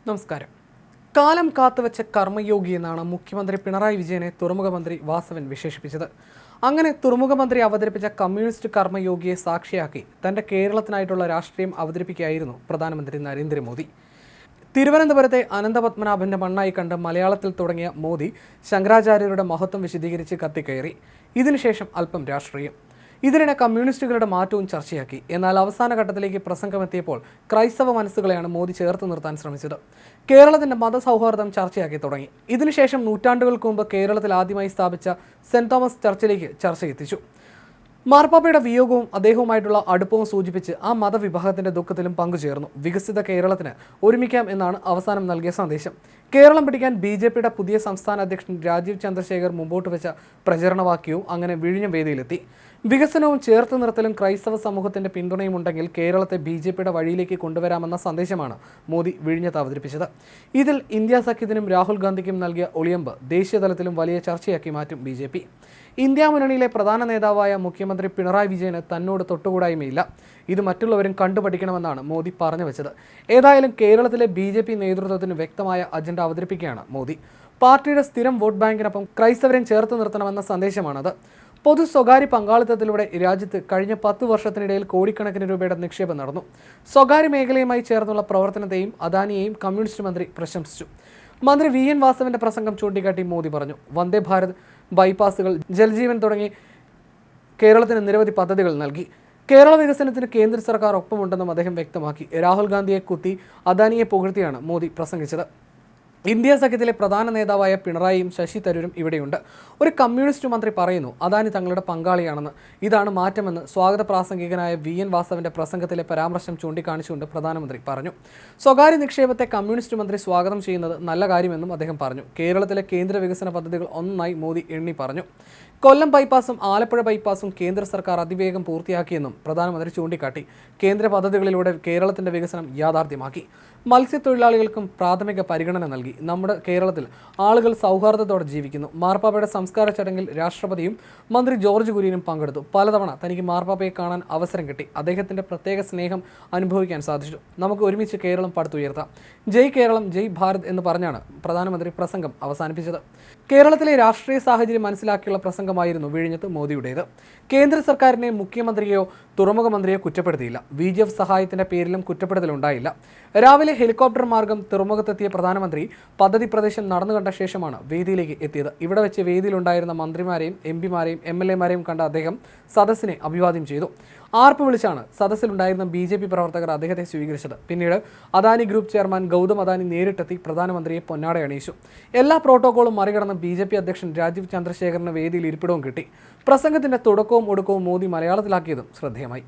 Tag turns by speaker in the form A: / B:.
A: നമസ്കാരം. കാലം കാത്തുവെച്ച കർമ്മയോഗി എന്നാണ് മുഖ്യമന്ത്രി പിണറായി വിജയനെ തുറമുഖ മന്ത്രി വാസവൻ വിശേഷിപ്പിച്ചത്. അങ്ങനെ തുറമുഖ മന്ത്രി അവതരിപ്പിച്ച കമ്മ്യൂണിസ്റ്റ് കർമ്മയോഗിയെ സാക്ഷിയാക്കി തന്റെ കേരളത്തിനായിട്ടുള്ള രാഷ്ട്രീയം അവതരിപ്പിക്കുകയായിരുന്നു പ്രധാനമന്ത്രി നരേന്ദ്രമോദി. തിരുവനന്തപുരത്തെ അനന്തപത്മനാഭന്റെ മണ്ണായി കണ്ട് മലയാളത്തിൽ തുടങ്ങിയ മോദി ശങ്കരാചാര്യരുടെ മഹത്വം വിശദീകരിച്ച് കത്തിക്കയറി. ഇതിനുശേഷം അല്പം രാഷ്ട്രീയം. ഇതിനിടെ കമ്മ്യൂണിസ്റ്റുകളുടെ മാറ്റവും ചർച്ചയാക്കി. എന്നാൽ അവസാന ഘട്ടത്തിലേക്ക് പ്രസംഗമെത്തിയപ്പോൾ ക്രൈസ്തവ മനസ്സുകളെയാണ് മോദി ചേർത്ത് നിർത്താൻ ശ്രമിച്ചത്. കേരളത്തിന്റെ മതസൗഹാർദ്ദം ചർച്ചയാക്കി തുടങ്ങി. ഇതിനുശേഷം നൂറ്റാണ്ടുകൾക്ക് മുമ്പ് കേരളത്തിൽ ആദ്യമായി സ്ഥാപിച്ച സെന്റ് തോമസ് ചർച്ചിലേക്ക് ചർച്ച എത്തിച്ചു. മാർപ്പാപ്പയുടെ വിയോഗവും അദ്ദേഹവുമായിട്ടുള്ള അടുപ്പവും സൂചിപ്പിച്ച് ആ മതവിഭാഗത്തിന്റെ ദുഃഖത്തിലും പങ്കുചേർന്നു. വികസിത കേരളത്തിന് ഒരുമിക്കാം എന്നാണ് അവസാനം നൽകിയ സന്ദേശം. കേരളം പിടിക്കാൻ BJPയുടെ പുതിയ സംസ്ഥാന അധ്യക്ഷൻ രാജീവ് ചന്ദ്രശേഖർ മുമ്പോട്ട് വെച്ച പ്രചരണവാക്യവും അങ്ങനെ വിഴിഞ്ഞ വേദിയിലെത്തി. വികസനവും ചേർത്ത് നിർത്തലും ക്രൈസ്തവ സമൂഹത്തിന്റെ പിന്തുണയും ഉണ്ടെങ്കിൽ കേരളത്തെ BJPയുടെ വഴിയിലേക്ക് കൊണ്ടുവരാമെന്ന സന്ദേശമാണ് മോദി വിഴിഞ്ഞത്ത് അവതരിപ്പിച്ചത്. ഇതിൽ ഇന്ത്യ സഖ്യത്തിനും രാഹുൽ ഗാന്ധിക്കും നൽകിയ ഒളിയമ്പ് ദേശീയതലത്തിലും വലിയ ചർച്ചയാക്കി മാറ്റും BJP. ഇന്ത്യ മുന്നണിയിലെ പ്രധാന നേതാവായ മുഖ്യമന്ത്രി പിണറായി വിജയന് തന്നോട് തൊട്ടുകൂടായ്മയില്ല. ഇത് മറ്റുള്ളവരും കണ്ടുപഠിക്കണമെന്നാണ് മോദി പറഞ്ഞു വെച്ചത്. ഏതായാലും കേരളത്തിലെ BJP നേതൃത്വത്തിന് വ്യക്തമായ അജണ്ട അവതരിപ്പിക്കുകയാണ് മോദി. പാർട്ടിയുടെ സ്ഥിരം വോട്ട് ബാങ്കിനൊപ്പം ക്രൈസ്തവരെ ചേർത്ത് നിർത്തണമെന്ന സന്ദേശമാണത്. പൊതു സ്വകാര്യ പങ്കാളിത്തത്തിലൂടെ രാജ്യത്ത് കഴിഞ്ഞ 10 വർഷത്തിനിടയിൽ കോടിക്കണക്കിന് രൂപയുടെ നിക്ഷേപം നടന്നു. സ്വകാര്യ മേഖലയുമായി ചേർന്നുള്ള പ്രവർത്തനത്തെയും അദാനിയെയും കമ്മ്യൂണിസ്റ്റ് മന്ത്രി പ്രശംസിച്ചു. മന്ത്രി VN വാസവന്റെ പ്രസംഗം ചൂണ്ടിക്കാട്ടി മോദി പറഞ്ഞു, വന്ദേ ഭാരത്, ബൈപ്പാസുകൾ, ജൽജീവൻ തുടങ്ങി കേരളത്തിന് നിരവധി പദ്ധതികൾ നൽകി. കേരള വികസനത്തിന് കേന്ദ്ര സർക്കാർ ഒപ്പമുണ്ടെന്നും അദ്ദേഹം വ്യക്തമാക്കി. രാഹുൽ ഗാന്ധിയെ കുത്തി അദാനിയെ പുകഴ്ത്തിയാണ് മോദി പ്രസംഗിച്ചത്. ഇന്ത്യ സഖ്യത്തിലെ പ്രധാന നേതാവായ പിണറായിയും ശശി തരൂരും ഇവിടെയുണ്ട്. ഒരു കമ്മ്യൂണിസ്റ്റ് മന്ത്രി പറയുന്നു അദാനി തങ്ങളുടെ പങ്കാളിയാണെന്ന്. ഇതാണ് മാറ്റമെന്ന് സ്വാഗത പ്രാസംഗികനായ VN വാസവന്റെ പ്രസംഗത്തിലെ പരാമർശം ചൂണ്ടിക്കാണിച്ചുകൊണ്ട് പ്രധാനമന്ത്രി പറഞ്ഞു. സ്വകാര്യ നിക്ഷേപത്തെ കമ്മ്യൂണിസ്റ്റ് മന്ത്രി സ്വാഗതം ചെയ്യുന്നത് നല്ല കാര്യമെന്നും അദ്ദേഹം പറഞ്ഞു. കേരളത്തിലെ കേന്ദ്ര വികസന പദ്ധതികൾ ഒന്നായി മോദി എണ്ണി പറഞ്ഞു. കൊല്ലം ബൈപ്പാസും ആലപ്പുഴ ബൈപ്പാസും കേന്ദ്ര സർക്കാർ അതിവേഗം പൂർത്തിയാക്കിയെന്നും പ്രധാനമന്ത്രി ചൂണ്ടിക്കാട്ടി. കേന്ദ്ര പദ്ധതികളിലൂടെ കേരളത്തിന്റെ വികസനം യാഥാർത്ഥ്യമാക്കി. മത്സ്യത്തൊഴിലാളികൾക്കും പ്രാഥമിക പരിഗണന നൽകി. നമ്മുടെ കേരളത്തിൽ ആളുകൾ സൗഹാർദ്ദത്തോടെ ജീവിക്കുന്നു. മാർപ്പാപ്പയുടെ സംസ്കാര ചടങ്ങിൽ രാഷ്ട്രപതിയും മന്ത്രി ജോർജ് കുര്യനും പങ്കെടുത്തു. പലതവണ തനിക്ക് മാർപ്പാപ്പയെ കാണാൻ അവസരം കിട്ടി. അദ്ദേഹത്തിന്റെ പ്രത്യേക സ്നേഹം അനുഭവിക്കാൻ സാധിച്ചു. നമുക്ക് ഒരുമിച്ച് കേരളം പടുത്തുയർത്താം. ജയ് കേരളം, ജയ് ഭാരത് എന്ന് പറഞ്ഞാണ് പ്രധാനമന്ത്രി പ്രസംഗം അവസാനിപ്പിച്ചത്. കേരളത്തിലെ രാഷ്ട്രീയ സാഹചര്യം മനസ്സിലാക്കിയുള്ള പ്രസംഗമായിരുന്നു വിഴിഞ്ഞത്ത് മോദിയുടേത്. കേന്ദ്ര സർക്കാരിനെ മുഖ്യമന്ത്രിയോ തുറമുഖ മന്ത്രിയോ കുറ്റപ്പെടുത്തിയില്ല. VGF സഹായത്തിന്റെ പേരിലും കുറ്റപ്പെടുത്തലുണ്ടായില്ല. രാവിലെ ഹെലികോപ്റ്റർ മാർഗം തുറമുഖത്തെത്തിയ പ്രധാനമന്ത്രി പദ്ധതി പ്രദേശം നടന്നു കണ്ട ശേഷമാണ് വേദിയിലേക്ക് എത്തിയത്. ഇവിടെ വെച്ച് വേദിയിലുണ്ടായിരുന്ന മന്ത്രിമാരെയും MPമാരെയും MLAമാരെയും കണ്ട അദ്ദേഹം സദസ്സിനെ അഭിവാദ്യം ചെയ്തു. ആർപ്പ് വിളിച്ചാണ് സദസ്സിലുണ്ടായിരുന്ന BJP പ്രവർത്തകർ അദ്ദേഹത്തെ സ്വീകരിച്ചത്. പിന്നീട് അദാനി ഗ്രൂപ്പ് ചെയർമാൻ ഗൗതം അദാനി നേരിട്ടെത്തി പ്രധാനമന്ത്രിയെ പൊന്നാട അണിയിച്ചു. എല്ലാ പ്രോട്ടോക്കോളും മറികടന്ന് BJP അധ്യക്ഷൻ രാജീവ് ചന്ദ്രശേഖറിന് വേദിയിൽ ഇരിപ്പിടവും കിട്ടി. പ്രസംഗത്തിന്റെ തുടക്കവും ഒടുക്കവും മോദി മലയാളത്തിലാക്കിയതും ശ്രദ്ധേയമായി.